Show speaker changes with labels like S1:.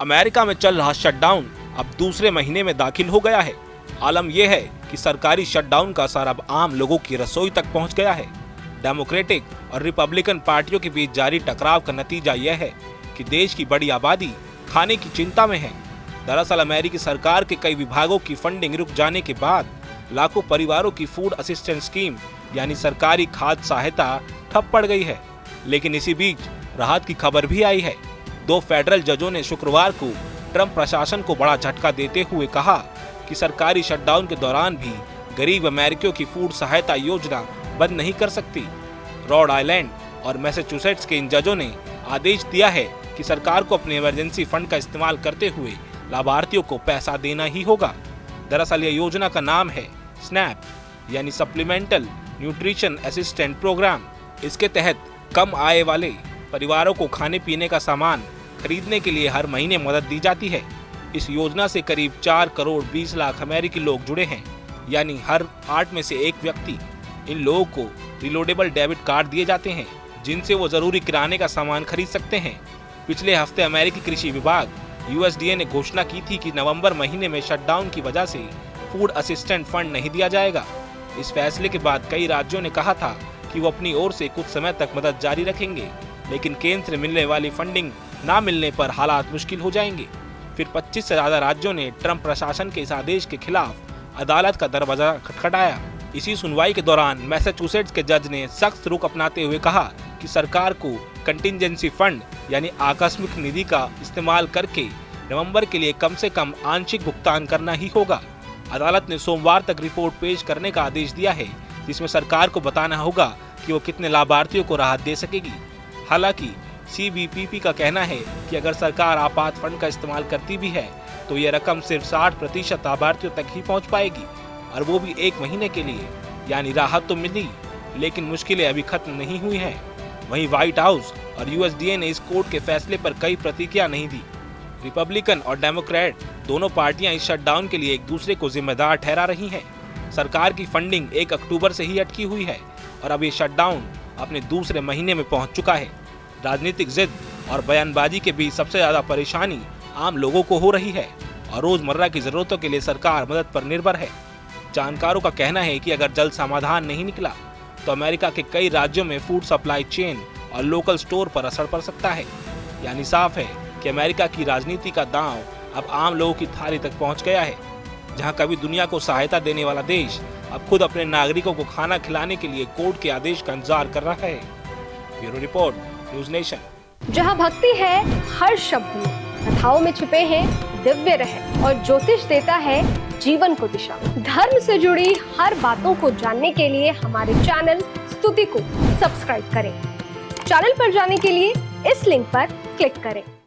S1: America में चल रहा शटडाउन अब दूसरे महीने में दाखिल हो गया है। आलम यह है कि सरकारी शटडाउन का असर अब आम लोगों की रसोई तक पहुंच गया है। डेमोक्रेटिक और रिपब्लिकन पार्टियों के बीच जारी टकराव का नतीजा यह है कि देश की बड़ी आबादी खाने की चिंता में है। दरअसल अमेरिकी सरकार के कई विभागों की फंडिंग रुक जाने के बाद लाखों परिवारों की फूड असिस्टेंस स्कीम यानी सरकारी खाद्य सहायता ठप पड़ गई है। लेकिन इसी बीच राहत की खबर भी आई है। 2 फेडरल जजों ने शुक्रवार को ट्रंप प्रशासन को बड़ा झटका देते हुए कहा कि सरकारी शटडाउन के दौरान भी गरीब अमेरिकियों की फूड सहायता योजना बंद नहीं कर सकती। रॉड आइलैंड और मैसाचुसेट्स के इन जजों ने आदेश दिया है कि सरकार को अपने इमरजेंसी फंड का इस्तेमाल करते हुए लाभार्थियों को पैसा देना ही होगा। दरअसल यह योजना का नाम है स्नैप यानी सप्लीमेंटल न्यूट्रिशन असिस्टेंट प्रोग्राम। इसके तहत कम आय वाले परिवारों को खाने पीने का सामान खरीदने के लिए हर महीने मदद दी जाती है। इस योजना से करीब 4 करोड़ 20 लाख अमेरिकी लोग जुड़े हैं, यानी हर 8 में से 1 व्यक्ति। इन लोगों को रिलोडेबल डेबिट कार्ड दिए जाते हैं जिनसे वो जरूरी किराने का सामान खरीद सकते हैं। पिछले हफ्ते अमेरिकी कृषि विभाग USDA ने घोषणा की थी कि नवंबर महीने में शटडाउन की वजह से फूड असिस्टेंट फंड नहीं दिया जाएगा। इस फैसले के बाद कई राज्यों ने कहा था कि वो अपनी ओर से कुछ समय तक मदद जारी रखेंगे, लेकिन केंद्र से मिलने वाली फंडिंग ना मिलने पर हालात मुश्किल हो जाएंगे। फिर 25 से ज्यादा राज्यों ने ट्रंप प्रशासन के इस आदेश के खिलाफ अदालत का दरवाजा खटखटाया। इसी सुनवाई के दौरान मैसाचुसेट्स के जज ने सख्त रुख अपनाते हुए कहा कि सरकार को कंटिजेंसी फंड यानी आकस्मिक निधि का इस्तेमाल करके नवंबर के लिए कम से कम आंशिक भुगतान करना ही होगा। अदालत ने सोमवार तक रिपोर्ट पेश करने का आदेश दिया है, जिसमें सरकार को बताना होगा कि वो कितने लाभार्थियों को राहत दे सकेगी। हालांकि CBPP का कहना है कि अगर सरकार आपात फंड का इस्तेमाल करती भी है तो ये रकम सिर्फ 60% लाभार्थियों तक ही पहुंच पाएगी, और वो भी 1 महीने के लिए। यानी राहत तो मिली, लेकिन मुश्किलें अभी खत्म नहीं हुई हैं। वहीं व्हाइट हाउस और USDA ने इस कोर्ट के फैसले पर कई प्रतिक्रिया नहीं दी। रिपब्लिकन और डेमोक्रेट दोनों पार्टियां इस शटडाउन के लिए एक दूसरे को जिम्मेदार ठहरा रही हैं। सरकार की फंडिंग 1 अक्टूबर से ही अटकी हुई है और अब ये शटडाउन अपने दूसरे महीने में पहुंच चुका है। राजनीतिक जिद और बयानबाजी के बीच सबसे ज्यादा परेशानी आम लोगों को हो रही है और रोजमर्रा की जरूरतों के लिए सरकार मदद पर निर्भर है। जानकारों का कहना है कि अगर जल्द समाधान नहीं निकला तो अमेरिका के कई राज्यों में फूड सप्लाई चेन और लोकल स्टोर पर असर पड़ सकता है। यानी साफ है कि अमेरिका की राजनीति का दांव अब आम लोगों की थाली तक पहुंच गया है। जहां कभी दुनिया को सहायता देने वाला देश अब खुद अपने नागरिकों को खाना खिलाने के लिए कोर्ट के आदेश का इंतजार कर रहा है। Bureau report, news nation.
S2: जहां भक्ति है हर शब्द में, कथाओं में छुपे हैं दिव्य रहस्य और ज्योतिष देता है जीवन को दिशा। धर्म से जुड़ी हर बातों को जानने के लिए हमारे चैनल स्तुति को सब्सक्राइब करें। चैनल पर जाने के लिए इस लिंक पर क्लिक करें।